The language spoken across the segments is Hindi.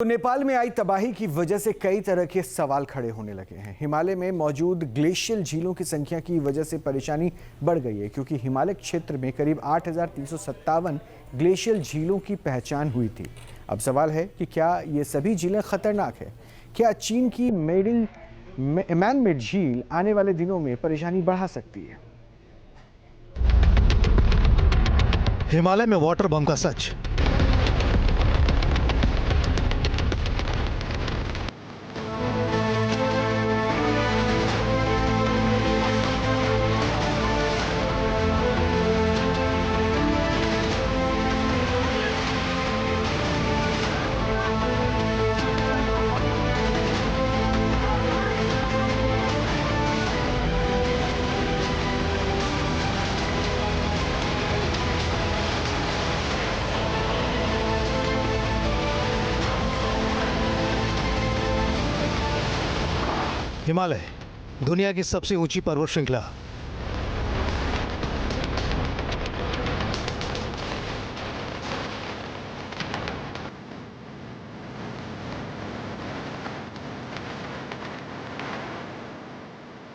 तो नेपाल में आई तबाही की वजह से कई तरह के सवाल खड़े होने लगे हैं। हिमालय में मौजूद ग्लेशियल झीलों की संख्या की वजह से परेशानी बढ़ गई है, क्योंकि हिमालय क्षेत्र में करीब 8,357 ग्लेशियल झीलों की पहचान हुई थी। अब सवाल है कि क्या ये सभी झीलें खतरनाक है? क्या चीन की मैन मेड झील आने वाले दिनों में परेशानी बढ़ा सकती है? हिमालय में वाटर बम का सच। हिमालय दुनिया की सबसे ऊंची पर्वत श्रृंखला।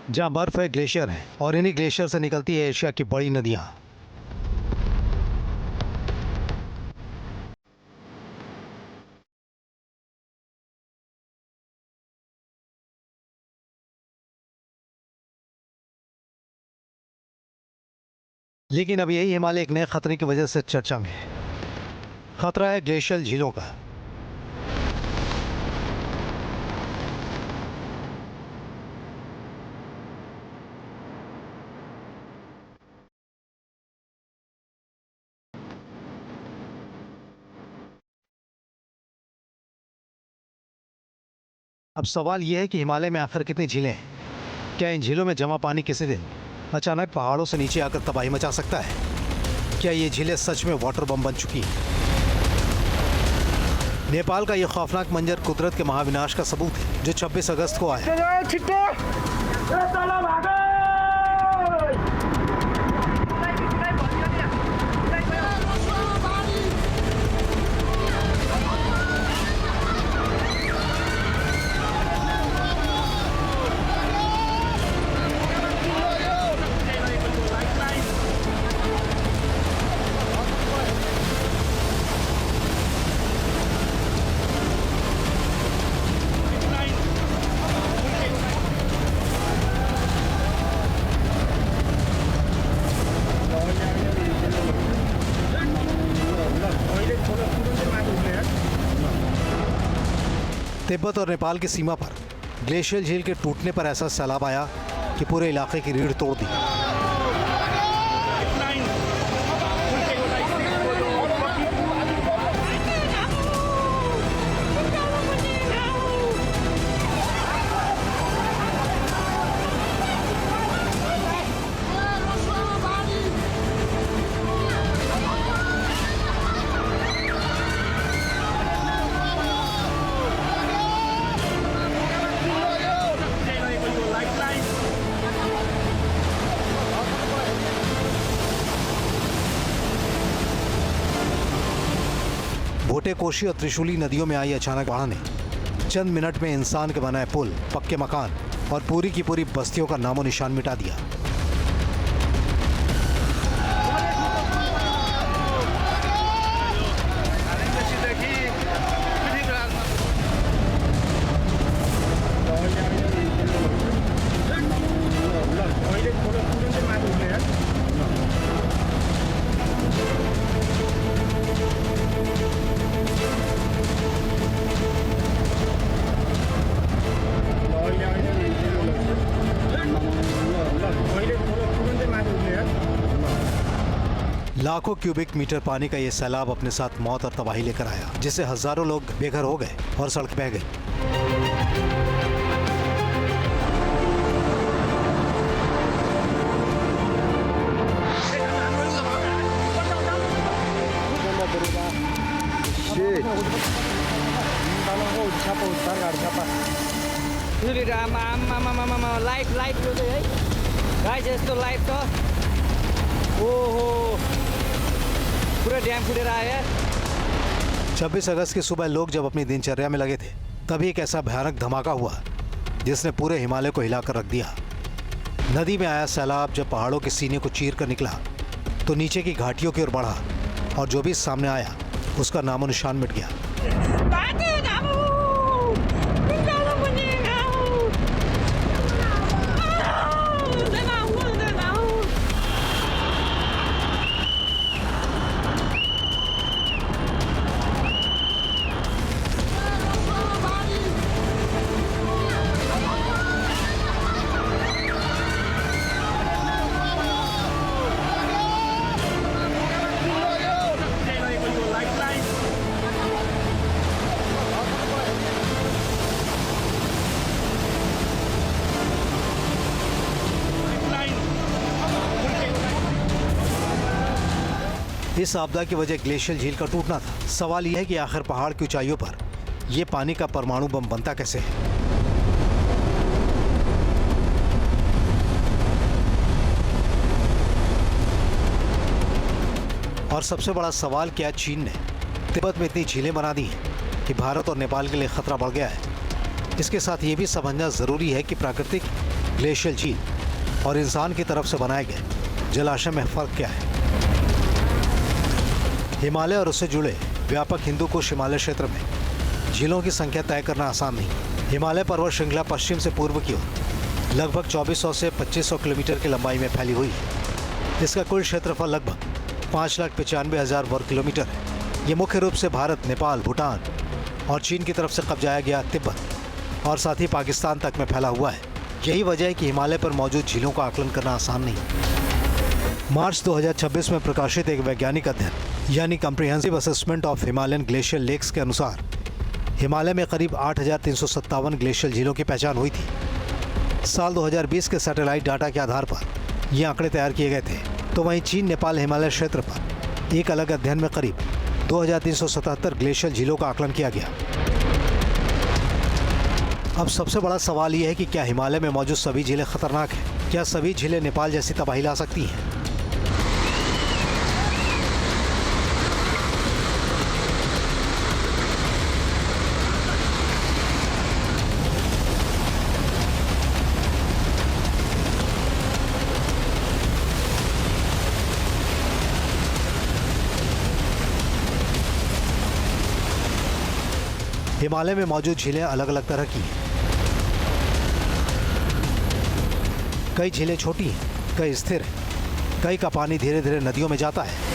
जहां बर्फ है, ग्लेशियर है और इन्हीं ग्लेशियर से निकलती है एशिया की बड़ी नदियां। लेकिन अब यही हिमालय एक नए खतरे की वजह से चर्चा में है। खतरा है ग्लेशियल झीलों का। अब सवाल यह है कि हिमालय में आखिर कितनी झीलें हैं? क्या इन झीलों में जमा पानी किसी दिन अचानक पहाड़ों से नीचे आकर तबाही मचा सकता है? क्या ये झीलें सच में वाटर बम बन चुकी हैं? नेपाल का यह खौफनाक मंजर कुदरत के महाविनाश का सबूत है, जो 26 अगस्त को आया। तिब्बत और नेपाल की सीमा पर ग्लेशियल झील के टूटने पर ऐसा सैलाब आया कि पूरे इलाके की रीढ़ तोड़ दी। भोटे, कोशी और त्रिशूली नदियों में आई अचानक बाढ़ ने चंद मिनट में इंसान के बनाए पुल, पक्के मकान और पूरी की पूरी बस्तियों का नामो निशान मिटा दिया। लाखों क्यूबिक मीटर पानी का यह सैलाब अपने साथ मौत और तबाही लेकर आया, जिससे हजारों लोग बेघर हो गए और सड़क बह गई। पूरा डैम फुटेर आयो। 26 अगस्त की सुबह लोग जब अपनी दिनचर्या में लगे थे तभी एक ऐसा भयानक धमाका हुआ जिसने पूरे हिमालय को हिलाकर रख दिया। नदी में आया सैलाब जब पहाड़ों के सीने को चीर कर निकला तो नीचे की घाटियों की ओर बढ़ा और जो भी सामने आया उसका नामो निशान मिट गया। इस आपदा की वजह ग्लेशियल झील का टूटना था। सवाल यह है कि आखिर पहाड़ की ऊंचाइयों पर यह पानी का परमाणु बम बनता कैसे है। और सबसे बड़ा सवाल, क्या चीन ने तिब्बत में इतनी झीलें बना दी हैं कि भारत और नेपाल के लिए खतरा बढ़ गया है। इसके साथ ये भी समझना जरूरी है कि प्राकृतिक ग्लेशियल झील और इंसान की तरफ से बनाए गए जलाशय में फर्क क्या है। हिमालय और उससे जुड़े व्यापक हिंदुकुश हिमालय क्षेत्र में झीलों की संख्या तय करना आसान नहीं। हिमालय पर्वत श्रृंखला पश्चिम से पूर्व की ओर लगभग 2400 से 2500 किलोमीटर की लंबाई में फैली हुई है। इसका कुल क्षेत्रफल लगभग 5,95,000 वर्ग किलोमीटर है। ये मुख्य रूप से भारत, नेपाल, भूटान और चीन की तरफ से कब्जाया गया तिब्बत और साथ ही पाकिस्तान तक में फैला हुआ है। यही वजह है कि हिमालय पर मौजूद झीलों का आकलन करना आसान नहीं। मार्च 2026 में प्रकाशित एक वैज्ञानिक अध्ययन यानी comprehensive assessment of Himalayan glacial lakes के अनुसार हिमालय में करीब 8,357 ग्लेशियल झीलों की पहचान हुई थी। साल 2020 के सैटेलाइट डाटा के आधार पर ये आंकड़े तैयार किए गए थे। तो वहीं चीन नेपाल हिमालय क्षेत्र पर एक अलग अध्ययन में करीब 2,377 ग्लेशियल झीलों का आकलन किया गया। अब सबसे बड़ा सवाल ये है कि क्या हिमालय में मौजूद सभी झीलें खतरनाक हैं? क्या सभी झीलें नेपाल जैसी तबाही ला सकती हैं? हिमालय में मौजूद झीलें अलग अलग तरह की हैं। कई झीलें छोटी हैं, कई स्थिर हैं, कई का पानी धीरे धीरे नदियों में जाता है।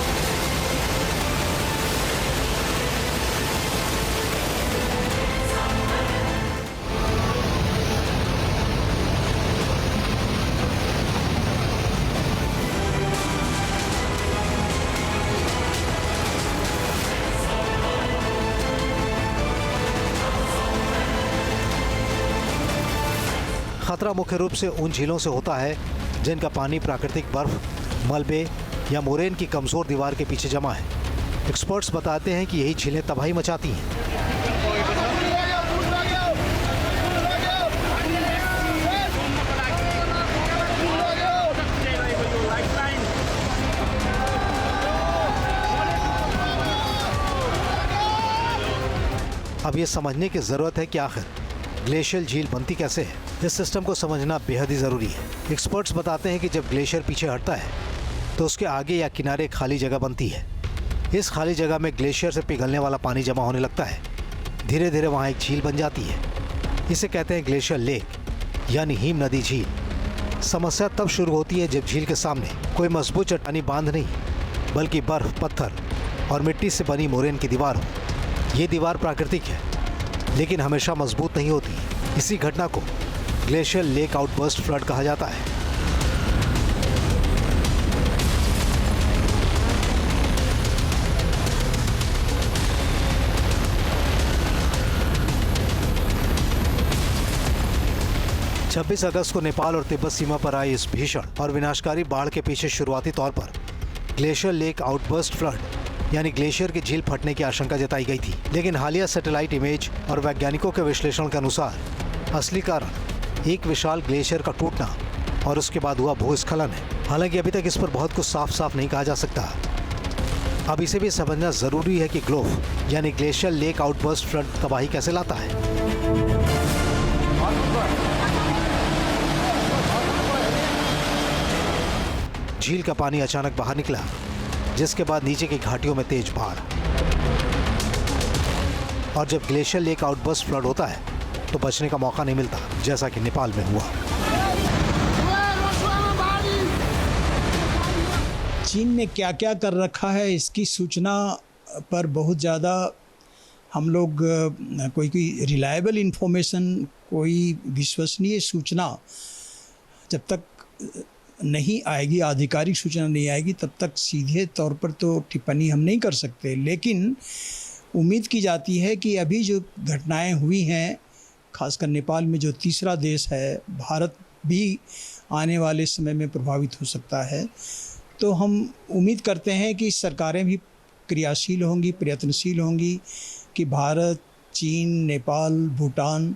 खतरा मुख्य रूप से उन झीलों से होता है जिनका पानी प्राकृतिक बर्फ, मलबे या मोरेन की कमजोर दीवार के पीछे जमा है। एक्सपर्ट्स बताते हैं कि यही झीलें तबाही मचाती हैं। अब ये समझने की जरूरत है कि आखिर ग्लेशियल झील बनती कैसे है। इस सिस्टम को समझना बेहद ही जरूरी है। एक्सपर्ट्स बताते हैं कि जब ग्लेशियर पीछे हटता है तो उसके आगे या किनारे खाली जगह बनती है। इस खाली जगह में ग्लेशियर से पिघलने वाला पानी जमा होने लगता है। धीरे धीरे वहाँ एक झील बन जाती है। इसे कहते हैं ग्लेशियर लेक यानी हिम नदी झील। समस्या तब शुरू होती है जब झील के सामने कोई मजबूत चट्टानी बांध नहीं बल्कि बर्फ, पत्थर और मिट्टी से बनी मोरेन की दीवार हो। ये दीवार प्राकृतिक है लेकिन हमेशा मजबूत नहीं होती। इसी घटना को ग्लेशियर लेक आउटबर्स्ट फ्लड कहा जाता है। छब्बीस अगस्त को नेपाल और तिब्बत सीमा पर आई इस भीषण और विनाशकारी बाढ़ के पीछे शुरुआती तौर पर ग्लेशियर लेक आउटबर्स्ट फ्लड यानी ग्लेशियर की झील फटने की आशंका जताई गई थी। लेकिन हालिया सैटेलाइट इमेज और वैज्ञानिकों के विश्लेषण के अनुसार असली कारण एक विशाल ग्लेशियर का टूटना और उसके बाद हुआ भूस्खलन है। हालांकि अभी तक इस पर बहुत कुछ साफ साफ नहीं कहा जा सकता। अब इसे भी समझना जरूरी है कि ग्लोव यानी ग्लेशियर लेक आउटबर्स्ट फ्लड तबाही कैसे लाता है। झील का पानी अचानक बाहर निकला, जिसके बाद नीचे की घाटियों में तेज बाढ़। और जब ग्लेशियर लेक आउटबर्स्ट फ्लड होता है तो बचने का मौका नहीं मिलता, जैसा कि नेपाल में हुआ। चीन ने क्या क्या कर रखा है इसकी सूचना पर बहुत ज़्यादा हम लोग कोई रिलायबल इन्फॉर्मेशन, कोई विश्वसनीय सूचना जब तक नहीं आएगी, आधिकारिक सूचना नहीं आएगी, तब तक सीधे तौर पर तो टिप्पणी हम नहीं कर सकते। लेकिन उम्मीद की जाती है कि अभी जो घटनाएं हुई हैं, खासकर नेपाल में जो तीसरा देश है, भारत भी आने वाले समय में प्रभावित हो सकता है। तो हम उम्मीद करते हैं कि सरकारें भी क्रियाशील होंगी, प्रयत्नशील होंगी कि भारत, चीन, नेपाल, भूटान,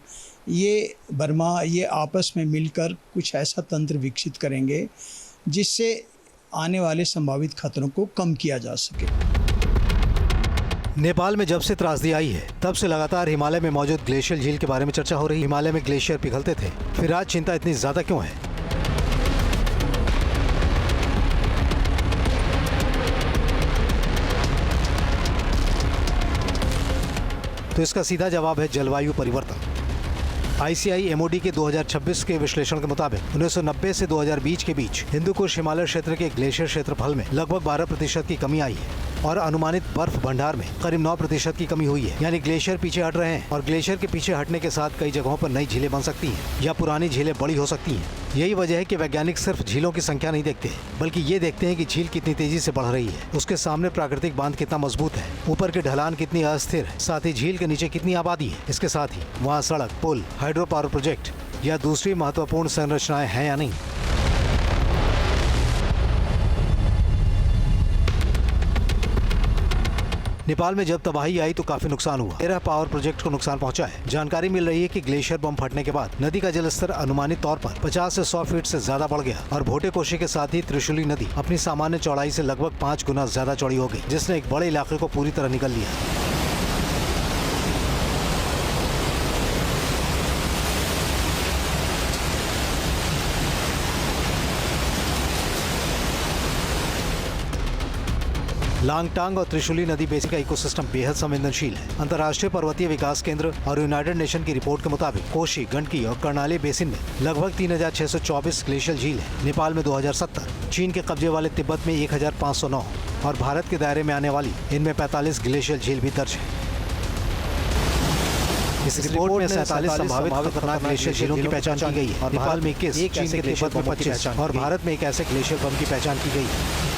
ये बर्मा, ये आपस में मिलकर कुछ ऐसा तंत्र विकसित करेंगे जिससे आने वाले संभावित खतरों को कम किया जा सके। नेपाल में जब से त्रासदी आई है, तब से लगातार हिमालय में मौजूद ग्लेशियर झील के बारे में चर्चा हो रही है। हिमालय में ग्लेशियर पिघलते थे, फिर आज चिंता इतनी ज्यादा क्यों है? तो इसका सीधा जवाब है जलवायु परिवर्तन। ICI-MOD के 2026 के विश्लेषण के मुताबिक 1990 से 2020 के बीच हिंदुकुश हिमालय क्षेत्र के ग्लेशियर क्षेत्रफल में लगभग 12% की कमी आई है और अनुमानित बर्फ भंडार में करीब 9% की कमी हुई है। यानी ग्लेशियर पीछे हट रहे हैं और ग्लेशियर के पीछे हटने के साथ कई जगहों पर नई झीलें बन सकती हैं या पुरानी झीलें बड़ी हो सकती हैं। यही वजह है कि वैज्ञानिक सिर्फ झीलों की संख्या नहीं देखते, बल्कि ये देखते हैं कि झील कितनी तेजी से बढ़ रही है, उसके सामने प्राकृतिक बांध कितना मजबूत है, ऊपर की ढलान कितनी अस्थिर है, साथ ही झील के नीचे कितनी आबादी है। इसके साथ ही वहाँ सड़क, पुल, हाइड्रो पावर प्रोजेक्ट या दूसरी महत्वपूर्ण संरचनाएं हैं या नहीं। नेपाल में जब तबाही आई तो काफी नुकसान हुआ। 13 पावर प्रोजेक्ट को नुकसान पहुंचा है। जानकारी मिल रही है कि ग्लेशियर बम फटने के बाद नदी का जलस्तर अनुमानित तौर पर 50 से 100 फीट से ज्यादा बढ़ गया और भोटे कोशी के साथ ही त्रिशूली नदी अपनी सामान्य चौड़ाई से लगभग 5 गुना ज्यादा चौड़ी हो गई, जिसने एक बड़े इलाके को पूरी तरह निगल लिया। लांगटांग और त्रिशूली नदी बेसिन का इकोसिस्टम बेहद संवेदनशील है। अंतर्राष्ट्रीय पर्वतीय विकास केंद्र और यूनाइटेड नेशन की रिपोर्ट के मुताबिक कोशी, गंडकी और कर्णाली बेसिन में लगभग 3624 ग्लेशियल झील है। नेपाल में 2070, चीन के कब्जे वाले तिब्बत में 1509 और भारत के दायरे में आने वाली इनमें 45 ग्लेशियल झील भी दर्ज है। इस रिपोर्ट में 47 संभावित खतरनाक ग्लेशियर झीलों की पहचान की गई है। नेपाल में 21, चीन के तिब्बत में 25 और भारत में एक ऐसे ग्लेशियर बम की पहचान की गई है।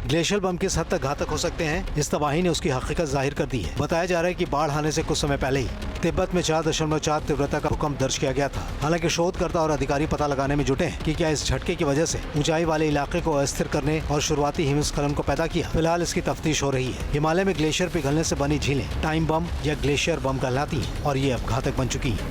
ग्लेशियर बम किस हद तक घातक हो सकते हैं, इस तबाही ने उसकी हकीकत जाहिर कर दी है। बताया जा रहा है कि बाढ़ आने से कुछ समय पहले ही तिब्बत में 4.4 तीव्रता का भूकंप दर्ज किया गया था। हालांकि शोधकर्ता और अधिकारी पता लगाने में जुटे हैं कि क्या इस झटके की वजह से ऊंचाई वाले इलाके को अस्थिर करने और शुरुआती हिमस्खलन को पैदा किया। फिलहाल इसकी तफ्तीश हो रही है। हिमालय में ग्लेशियर पिघलने से बनी झीलें टाइम बम या ग्लेशियर बम कहलाती हैं और ये अब घातक बन चुकी हैं।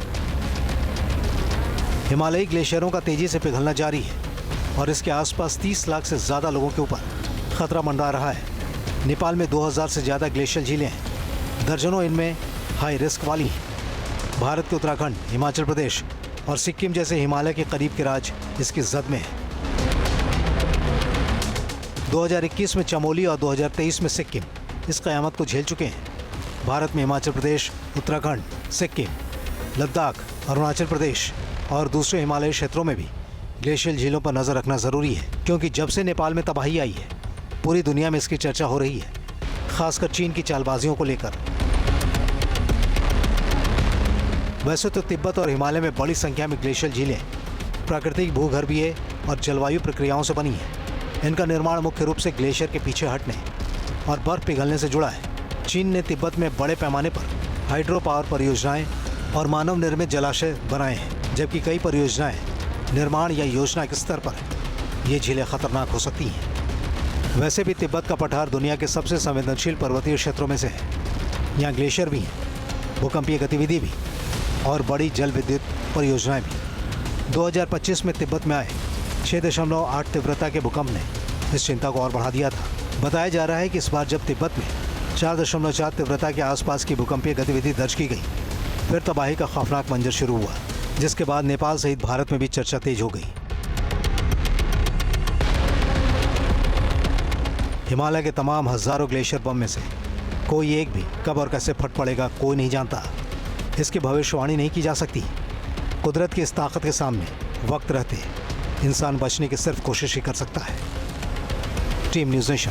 हिमालयी ग्लेशियरों का तेजी से पिघलना जारी है और इसके आसपास 30 लाख से ज्यादा लोगों के ऊपर खतरा मंडरा रहा है। नेपाल में 2000 से ज्यादा ग्लेशियल झीलें हैं, दर्जनों इनमें हाई रिस्क वाली हैं। भारत के उत्तराखंड, हिमाचल प्रदेश और सिक्किम जैसे हिमालय के करीब के राज्य इसकी जद में है। 2021 में चमोली और 2023 में सिक्किम इस कयामत को झेल चुके हैं। भारत में हिमाचल प्रदेश, उत्तराखंड, सिक्किम, लद्दाख, अरुणाचल प्रदेश और दूसरे हिमालयी क्षेत्रों में भी ग्लेशियल झीलों पर नजर रखना जरूरी है, क्योंकि जब से नेपाल में तबाही आई है पूरी दुनिया में इसकी चर्चा हो रही है, खासकर चीन की चालबाजियों को लेकर। वैसे तो तिब्बत और हिमालय में बड़ी संख्या में ग्लेशियल झीलें प्राकृतिक भूगर्भीय और जलवायु प्रक्रियाओं से बनी है। इनका निर्माण मुख्य रूप से ग्लेशियर के पीछे हटने और बर्फ पिघलने से जुड़ा है। चीन ने तिब्बत में बड़े पैमाने पर हाइड्रो पावर परियोजनाएं और मानव निर्मित जलाशय बनाए हैं, जबकि कई परियोजनाएं निर्माण या योजना के स्तर पर ये झीलें खतरनाक हो सकती हैं। वैसे भी तिब्बत का पठार दुनिया के सबसे संवेदनशील पर्वतीय क्षेत्रों में से है। यहाँ ग्लेशियर भी हैं, भूकंपीय गतिविधि भी और बड़ी जल विद्युत परियोजनाएं भी। 2025 में तिब्बत में आए 6.8 तीव्रता के भूकंप ने इस चिंता को और बढ़ा दिया था। बताया जा रहा है कि इस बार जब तिब्बत में 4.4 तीव्रता के आसपास की भूकंपीय गतिविधि दर्ज की गई, फिर तबाही का खौफनाक मंजर शुरू हुआ, जिसके बाद नेपाल सहित भारत में भी चर्चा तेज हो गई। हिमालय के तमाम हजारों ग्लेशियर बम में से कोई एक भी कब और कैसे फट पड़ेगा कोई नहीं जानता। इसकी भविष्यवाणी नहीं की जा सकती। कुदरत की इस ताकत के सामने वक्त रहते इंसान बचने की सिर्फ कोशिश ही कर सकता है। Team news nation.